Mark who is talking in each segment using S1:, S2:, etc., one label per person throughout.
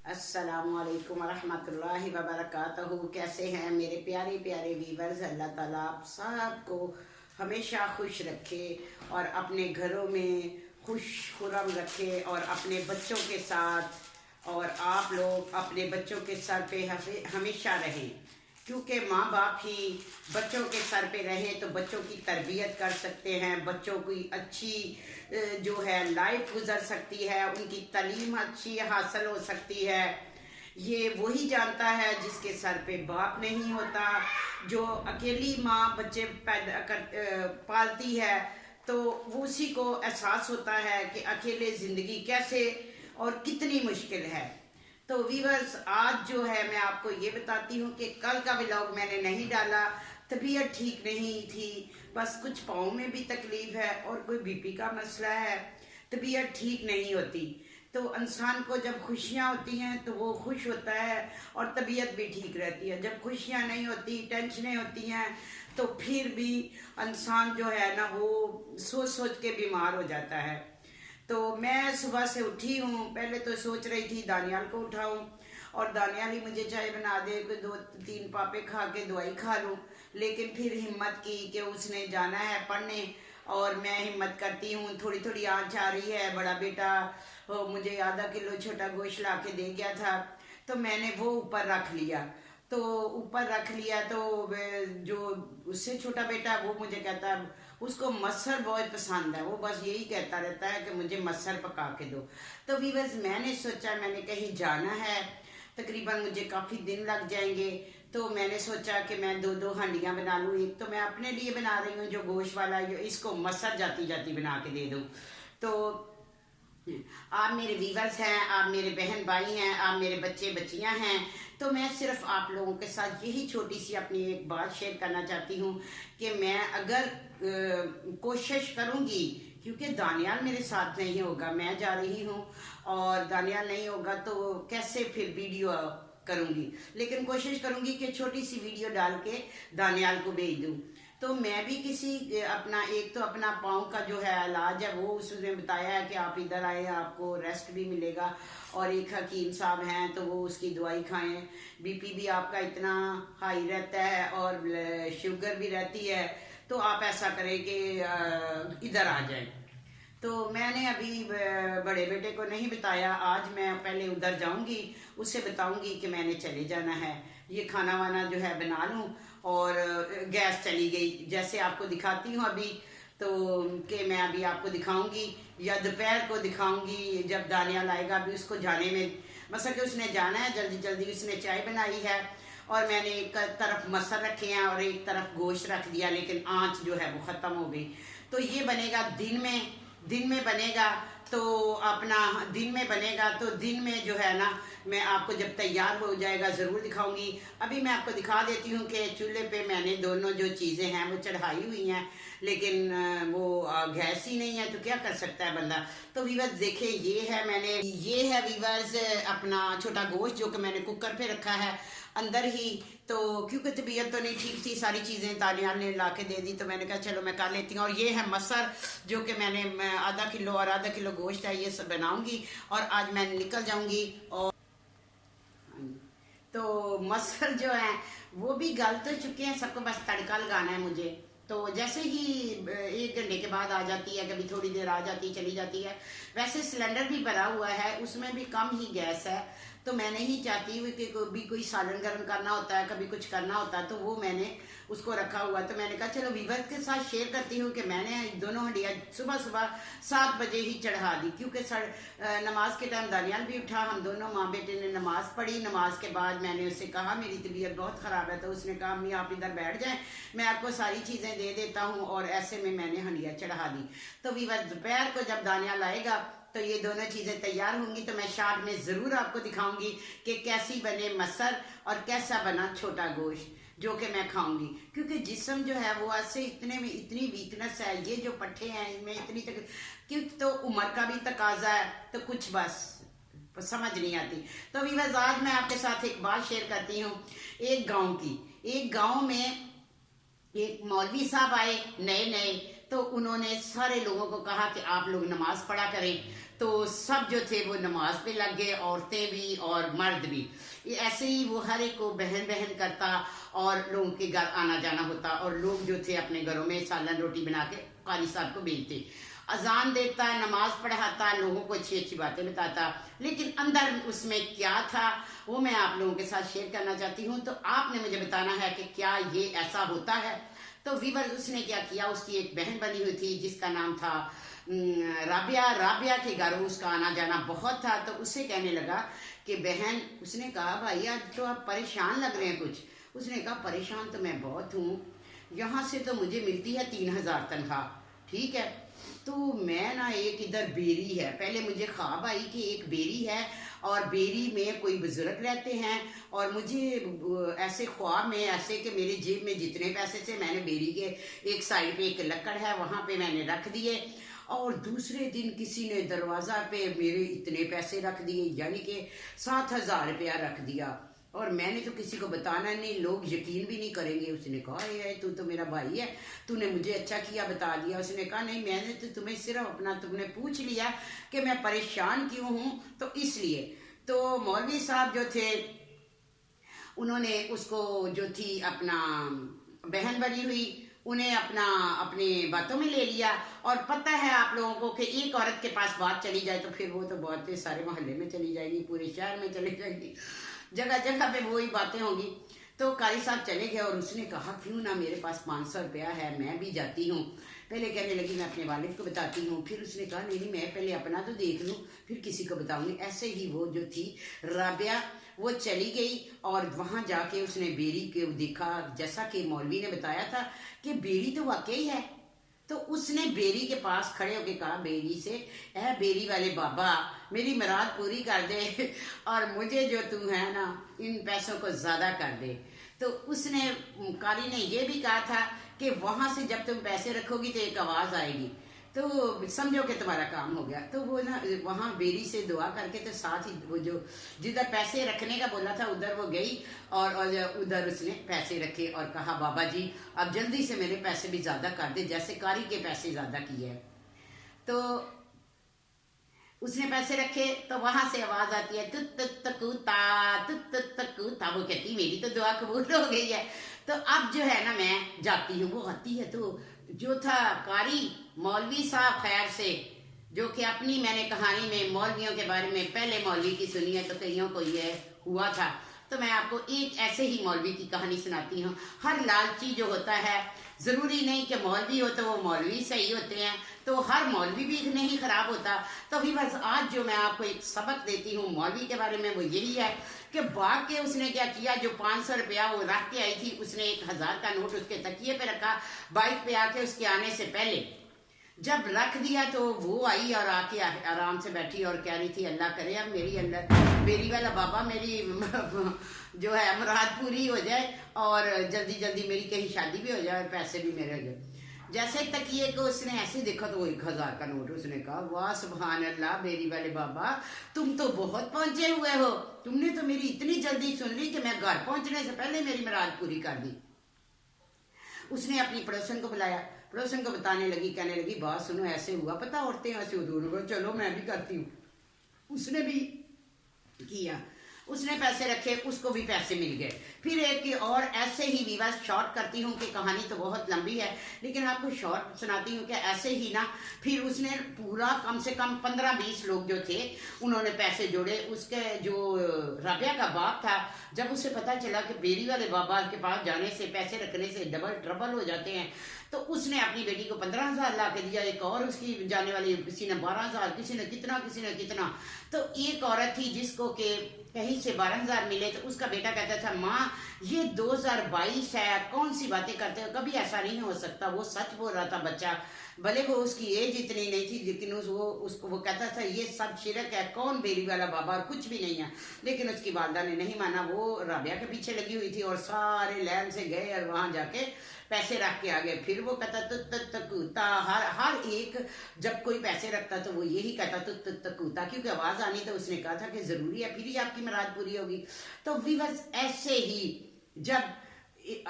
S1: अस्सलामुअलैकुम वरहमतुल्लाहि वबरकातुहू। कैसे हैं मेरे प्यारे प्यारे वीवर्स। अल्लाह ताला आप सबको हमेशा खुश रखे और अपने घरों में खुश खुरम रखे और अपने बच्चों के साथ और आप लोग अपने बच्चों के सर पे हमेशा रहें, क्योंकि माँ बाप ही बच्चों के सर पे रहें तो बच्चों की तरबियत कर सकते हैं, बच्चों की अच्छी जो है लाइफ गुजर सकती है, उनकी तालीम अच्छी हासिल हो सकती है। ये वही जानता है जिसके सर पे बाप नहीं होता। जो अकेली माँ बच्चे पैदा कर पालती है तो वो उसी को एहसास होता है कि अकेले ज़िंदगी कैसे और कितनी मुश्किल है। तो वीवर्स, आज जो है मैं आपको ये बताती हूँ कि कल का व्लॉग मैंने नहीं डाला, तबीयत ठीक नहीं थी, बस कुछ पाँव में भी तकलीफ है और कोई बीपी का मसला है, तबीयत ठीक नहीं होती। तो इंसान को जब खुशियाँ होती हैं तो वो खुश होता है और तबीयत भी ठीक रहती है। जब खुशियाँ नहीं होती, टेंशनें होती हैं, तो फिर भी इंसान जो है ना वो सोच सोच के बीमार हो जाता है। तो मैं सुबह से उठी हूँ, पहले तो सोच रही थी दानियाल को उठाऊँ और दानियाल ही मुझे चाय बना दे, कोई 2-3 पापे खा के दवाई खा लूँ, लेकिन फिर हिम्मत की कि उसने जाना है पढ़ने और मैं हिम्मत करती हूँ। थोड़ी थोड़ी आँच आ रही है। बड़ा बेटा मुझे आधा किलो छोटा गोश्त ला के दे गया था, तो मैंने वो ऊपर रख लिया। तो ऊपर रख लिया तो जो उससे छोटा बेटा वो मुझे कहता है उसको मसर बहुत पसंद है, वो बस यही कहता रहता है कि मुझे मसर पका के दो। तो वीवर्स, मैंने सोचा मैंने कहीं जाना है, तकरीबन मुझे काफ़ी दिन लग जाएंगे, तो मैंने सोचा कि मैं 2-2 हांडियाँ बना लूँ। एक तो मैं अपने लिए बना रही हूँ जो गोश्त वाला, जो इसको मसर जाती जाती बना के दे दूँ। तो आप मेरे वीवर्स हैं, आप मेरे बहन भाई हैं, आप मेरे बच्चे बच्चियां हैं, तो मैं सिर्फ आप लोगों के साथ यही छोटी सी अपनी एक बात शेयर करना चाहती हूँ कि मैं अगर कोशिश करूँगी, क्योंकि दानियाल मेरे साथ नहीं होगा, मैं जा रही हूँ और दानियाल नहीं होगा तो कैसे फिर वीडियो करूँगी, लेकिन कोशिश करूँगी कि छोटी सी वीडियो डाल के दानियाल को भेज दूँ। तो मैं भी किसी अपना एक तो अपना पाँव का जो है इलाज है वो उसने बताया है कि आप इधर आए, आपको रेस्ट भी मिलेगा, और एक हकीम साहब हैं तो वो उसकी दवाई खाएं। बीपी भी आपका इतना हाई रहता है और शुगर भी रहती है, तो आप ऐसा करें कि इधर आ जाएं। तो मैंने अभी बड़े बेटे को नहीं बताया, आज मैं पहले उधर जाऊंगी, उससे बताऊंगी कि मैंने चले जाना है, ये खाना वाना जो है बना लूं। और गैस चली गई, जैसे आपको दिखाती हूँ अभी, तो कि मैं अभी आपको दिखाऊंगी या दोपहर को दिखाऊंगी जब दानियाल आएगा। अभी उसको जाने में मसला कि उसने जाना है जल्दी जल्दी, उसने चाय बनाई है और मैंने एक तरफ मसर रखे हैं और एक तरफ गोश्त रख दिया, लेकिन आँच जो है वो ख़त्म हो गई। तो ये बनेगा दिन में बनेगा, तो अपना दिन में बनेगा, तो दिन में जो है ना मैं आपको जब तैयार हो जाएगा ज़रूर दिखाऊंगी। अभी मैं आपको दिखा देती हूँ कि चूल्हे पे मैंने दोनों जो चीज़ें हैं वो चढ़ाई हुई हैं, लेकिन वो गैस ही नहीं है, तो क्या कर सकता है बंदा। तो वीवर्स देखिए, ये है वीवर्स अपना छोटा गोश्त जो कि मैंने कुकर पे रखा है अंदर ही। तो क्योंकि तबीयत तो नहीं ठीक थी, सारी चीज़ें दानियाल ने ला के दे दी, तो मैंने कहा चलो मैं कर लेती हूँ। और ये है मसर जो कि मैंने आधा किलो और आधा किलो गोश्त है, ये सब बनाऊंगी और आज मैं निकल जाऊंगी। और तो मसर जो है वो भी गल तो चुके हैं, सबको बस तड़का लगाना है मुझे। तो जैसे ही 1 घंटे के बाद आ जाती है, कभी थोड़ी देर आ जाती चली जाती है। वैसे सिलेंडर भी भरा हुआ है, उसमें भी कम ही गैस है, तो मैं नहीं चाहती हुई कि कभी कोई सालन गर्म करना होता है, कभी कुछ करना होता है, तो वो मैंने उसको रखा हुआ। तो मैंने कहा चलो वीवर्स के साथ शेयर करती हूँ कि मैंने दोनों हंडिया सुबह सुबह 7 बजे ही चढ़ा दी, क्योंकि नमाज के टाइम दानियाल भी उठा, हम दोनों माँ बेटे ने नमाज पढ़ी। नमाज के बाद मैंने उससे कहा मेरी तबीयत बहुत ख़राब है, तो उसने कहा अम्मी आप इधर बैठ जाएं, मैं आपको सारी चीज़ें दे देता हूँ, और ऐसे में मैंने हंडिया चढ़ा दी। तो वीवर्स, दोपहर को जब दानियाल आएगा तो ये दोनों चीज़ें तैयार होंगी, तो मैं शार्ट में ज़रूर आपको दिखाऊंगी कि कैसी बने मसर और कैसा बना छोटा गोश्त जो कि मैं खाऊंगी। क्योंकि जिस्म जो है वो ऐसे इतने में इतनी वीकनेस है, ये जो पट्टे हैं इनमें इतनी क्यों, तो उम्र का भी तकाजा है, तो कुछ बस समझ नहीं आती। तो वीवर्स, आज मैं आपके साथ एक बात शेयर करती हूँ एक गाँव की। एक गाँव में एक मौलवी साहब आए नए नए, तो उन्होंने सारे लोगों को कहा कि आप लोग नमाज पढ़ा करें। तो सब जो थे वो नमाज पे लग गए, औरतें भी और मर्द भी। ये ऐसे ही वो हर एक को बहन बहन करता और लोगों के घर आना जाना होता, और लोग जो थे अपने घरों में सालन रोटी बना के कारी साहब को भेजते। अजान देता, नमाज पढ़ाता, लोगों को अच्छी अच्छी बातें बताता, लेकिन अंदर उसमें क्या था वो मैं आप लोगों के साथ शेयर करना चाहती हूँ। तो आपने मुझे बताना है कि क्या ये ऐसा होता है। तो वीवर उसने क्या किया, उसकी एक बहन बनी हुई थी जिसका नाम था राबिया। राबिया के घर उसका आना जाना बहुत था। तो उससे कहने लगा कि बहन, उसने कहा भाई आज तो आप परेशान लग रहे हैं कुछ। उसने कहा परेशान तो मैं बहुत हूँ, यहाँ से तो मुझे मिलती है 3000 तनख्वाह, ठीक है। तो मैं ना, एक इधर बेरी है, पहले मुझे ख्वाब आई कि एक बेरी है और बेरी में कोई बुजुर्ग रहते हैं, और मुझे ऐसे ख्वाब में ऐसे कि मेरी जेब में जितने पैसे थे मैंने बेरी के एक साइड पे एक लकड़ है वहां पे मैंने रख दिए, और दूसरे दिन किसी ने दरवाजा पे मेरे इतने पैसे रख दिए, यानी कि 7000 रुपया रख दिया। और मैंने तो किसी को बताना नहीं, लोग यकीन भी नहीं करेंगे। उसने कहा ये तू तो मेरा भाई है, तूने मुझे अच्छा किया बता दिया। उसने कहा नहीं, मैंने तो तुम्हें सिर्फ अपना तुमने पूछ लिया कि मैं परेशान क्यों हूँ, तो इसलिए। तो मौलवी साहब जो थे उन्होंने उसको जो थी अपना बहन बनी हुई उन्हें अपनी बातों में ले लिया। और पता है आप लोगों को कि एक औरत के पास बात चली जाए तो फिर वो तो बातें सारे मोहल्ले में चली जाएगी, पूरे शहर में चली जाएगी, जगह जगह पे वही बातें होंगी। तो कारी साहब चले गए और उसने कहा क्यों ना, मेरे पास 500 रुपया है, मैं भी जाती हूँ। पहले कहने लगी मैं अपने वालिद को बताती हूँ, फिर उसने कहा नहीं मैं पहले अपना तो देख लूँ फिर किसी को बताऊंगी। ऐसे ही वो जो थी राबिया वो चली गई और वहां जाके उसने बेरी को देखा, जैसा कि मौलवी ने बताया था कि बेरी तो वाकई है। तो उसने बेरी के पास खड़े होकर कहा बेरी से, ऐ बेरी वाले बाबा मेरी मुराद पूरी कर दे और मुझे जो तू है ना इन पैसों को ज्यादा कर दे। तो उसने, कारी ने ये भी कहा था कि वहां से जब तुम पैसे रखोगी तो एक आवाज आएगी, तो समझो कि तुम्हारा काम हो गया। तो वो ना वहां बेरी से दुआ करके तो साथ ही वो जो जिधर पैसे रखने का बोला था उधर वो गई और उधर उसने पैसे रखे और कहा बाबा जी अब जल्दी से मेरे पैसे भी ज्यादा कर दे, जैसे कारी के पैसे ज्यादा किए। तो उसने पैसे रखे तो वहां से आवाज आती है तुत तकूता तुत तकूता। वो कहती मेरी तो दुआ कबूल हो गई है। तो अब जो है ना मैं जाती हूँ। वो आती है तो जो था कारी मौलवी साहब खैर से, जो कि अपनी मैंने कहानी में मौलवियों के बारे में पहले मौलवी की सुनी है तो कईयों को ये हुआ था। तो मैं आपको एक ऐसे ही मौलवी की कहानी सुनाती हूँ। हर लालची जो होता है, जरूरी नहीं कि मौलवी हो तो वो मौलवी सही होते हैं, तो हर मौलवी भी नहीं खराब होता। तो अभी बस आज जो मैं आपको एक सबक देती हूँ मौलवी के बारे में वो यही है कि भाग के उसने क्या किया, जो 500 रुपया वो रख के आई थी उसने 1000 का नोट उसके तकिए पे रखा। बाइक पे आके उसके आने से पहले जब रख दिया तो वो आई और आके आराम से बैठी और कह रही थी अल्लाह करे अब मेरी अल्लाह मेरी वाला बाबा मेरी जो है मुराद पूरी हो जाए और जल्दी जल्दी मेरी कहीं शादी भी हो जाए और पैसे भी मेरे हो जाए। जैसे तकिए को उसने ऐसे देखा तो वो 1000 का नोट। उसने कहा वाह सुभान अल्लाह मेरी वाले बाबा तुम तो बहुत पहुंचे हुए हो, तुमने तो मेरी इतनी जल्दी सुन ली कि मैं घर पहुंचने से पहले मेरी मुराद पूरी कर दी। उसने अपनी पड़ोसन को बुलाया, पड़ोसन को बताने लगी, कहने लगी बात सुनो ऐसे हुआ, पता औरतें ऐसे होती, चलो मैं भी करती हूँ। उसने भी किया, उसने पैसे रखे, उसको भी पैसे मिल गए। फिर एक और ऐसे ही विवाद शॉर्ट करती हूँ कि कहानी तो बहुत लंबी है लेकिन आपको शॉर्ट सुनाती हूँ कि ऐसे ही ना फिर उसने पूरा कम से कम 15-20 लोग जो थे उन्होंने पैसे जोड़े। उसके जो राबिया का बाप था, जब उसे पता चला कि बेरी वाले बाबा के पास जाने से पैसे रखने से डबल ट्रबल हो जाते हैं, तो उसने अपनी बेटी को 15,000 ला के दिया। एक और उसकी जाने वाली किसी ने 12,000, किसी ने कितना। तो एक औरत थी जिसको के कहीं से 12,000 मिले तो उसका बेटा कहता था माँ ये 2022 है, कौन सी बातें करते हो, कभी ऐसा नहीं हो सकता। वो सच बोल रहा था बच्चा, भले वो उसकी एज इतनी नहीं थी लेकिन उसको वो कहता था ये सब शिरक है, कौन बेरी वाला बाबा और कुछ भी नहीं है। लेकिन उसकी वालदा ने नहीं माना, वो राबिया के पीछे लगी हुई थी और सारे लैन से गए और वहां जाके पैसे रख के आ गए। फिर वो कहता तकूता, हर एक जब कोई पैसे रखता तो वो यही कहता तकूता, क्योंकि आवाज आनी तो उसने कहा था कि जरूरी है फिर ही आपकी मुराद पूरी होगी। तो व्यूअर्स ऐसे ही जब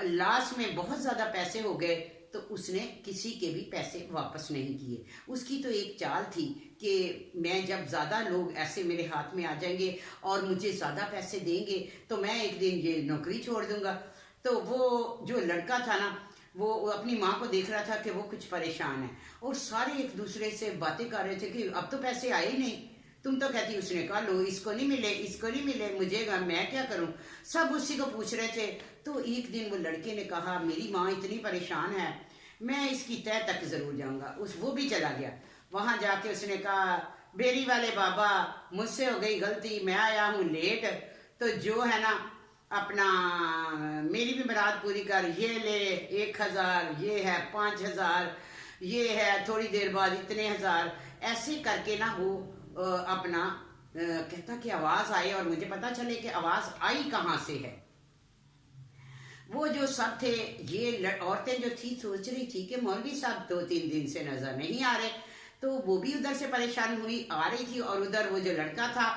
S1: लास्ट में बहुत ज्यादा पैसे हो गए तो उसने किसी के भी पैसे वापस नहीं किए। उसकी तो एक चाल थी कि मैं जब ज़्यादा लोग ऐसे मेरे हाथ में आ जाएंगे और मुझे ज़्यादा पैसे देंगे तो मैं एक दिन ये नौकरी छोड़ दूंगा। तो वो जो लड़का था ना, वो अपनी माँ को देख रहा था कि वो कुछ परेशान है, और सारे एक दूसरे से बातें कर रहे थे कि अब तो पैसे आए ही नहीं, तुम तो कहती, उसने कहा लो इसको नहीं मिले, इसको नहीं मिले, मुझे मैं क्या करूं। सब उसी को पूछ रहे थे। तो एक दिन वो लड़के ने कहा मेरी माँ इतनी परेशान है, मैं इसकी तह तक जरूर जाऊंगा। वो भी चला गया। वहां जाके उसने कहा बेरी वाले बाबा मुझसे हो गई गलती, मैं आया हूं लेट, तो जो है ना अपना मेरी भी मुराद पूरी कर, ये ले 1,000, ये है 5,000, ये है थोड़ी देर बाद इतने हजार। ऐसे करके ना वो अपना कहता कि आवाज आए, और मुझे पता चले कि आवाज आई कहाँ से है। वो जो सब थे, ये औरतें जो थी सोच रही थी कि मौलवी साहब 2-3 दिन से नजर नहीं आ रहे, तो वो भी उधर से परेशान हुई आ रही थी। और उधर वो जो लड़का था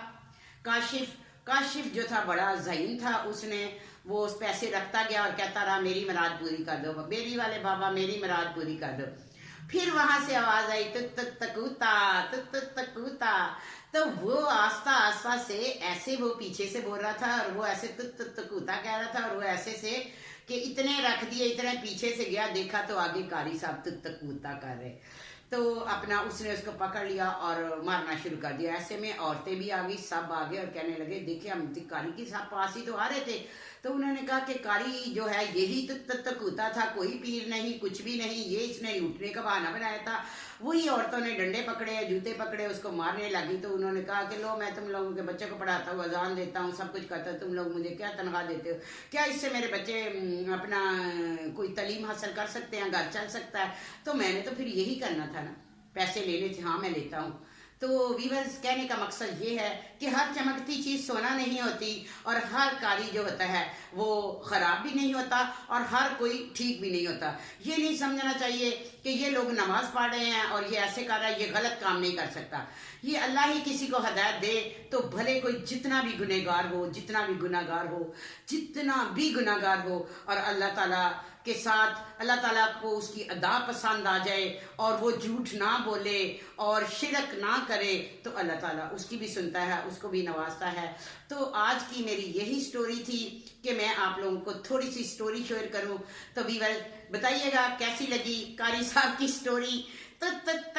S1: काशिफ जो था बड़ा ज़हीन था, उसने वो पैसे रखता गया और कहता रहा मेरी मुराद पूरी कर दो, बेरी वाले बाबा मेरी मुराद पूरी कर दो। फिर वहां से आवाज आई तुत तकूता। तो वो आस्ता आस्ता से ऐसे वो पीछे से बोल रहा था, और वो ऐसे तुत तकूता कह रहा था, और वो ऐसे से कि इतने रख दिए, इतने पीछे से गया, देखा तो आगे कारी साहब तुत तकूता कर रहे। तो अपना उसने उसको पकड़ लिया और मारना शुरू कर दिया। ऐसे में औरतें भी आ गई, सब आ गए और कहने लगे देखिए हम कारी के साथ पास ही तो आ रहे थे। तो उन्होंने कहा कि कारी जो है यही तो तकूता था, कोई पीर नहीं, कुछ भी नहीं, ये इसने लूटने का बहाना बनाया था। वही औरतों ने डंडे पकड़े, जूते पकड़े, उसको मारने लगी। तो उन्होंने कहा कि लो मैं तुम लोगों के बच्चों को पढ़ाता हूँ, अजान देता हूँ, सब कुछ करता हूँ, तुम लोग मुझे क्या तनख्वाह देते हो, क्या इससे मेरे बच्चे अपना कोई तालीम हासिल कर सकते हैं, घर चल सकता है। तो मैंने तो फिर यही करना था ना, पैसे लेने थे, हाँ मैं लेता हूँ। तो वीवर्स कहने का मकसद ये है कि हर चमकती चीज सोना नहीं होती, और हर कारी जो होता है वो खराब भी नहीं होता, और हर कोई ठीक भी नहीं होता। ये नहीं समझना चाहिए कि ये लोग नमाज पढ़ रहे हैं और ये ऐसे कर रहा है, ये गलत काम नहीं कर सकता। ये अल्लाह ही किसी को हदायत दे, तो भले कोई जितना भी गुनहगार हो, जितना भी गुनाहगार हो, जितना भी गुनाहगार हो, और अल्लाह ताला के साथ अल्लाह ताला को उसकी अदा पसंद आ जाए और वो झूठ ना बोले और शिरक ना करे, तो अल्लाह ताला उसकी भी सुनता है, उसको भी नवाजता है। तो आज की मेरी यही स्टोरी थी कि मैं आप लोगों को थोड़ी सी स्टोरी शेयर करूं। तो व्यूअर्स बताइएगा कैसी लगी कारी साहब की स्टोरी। तो तक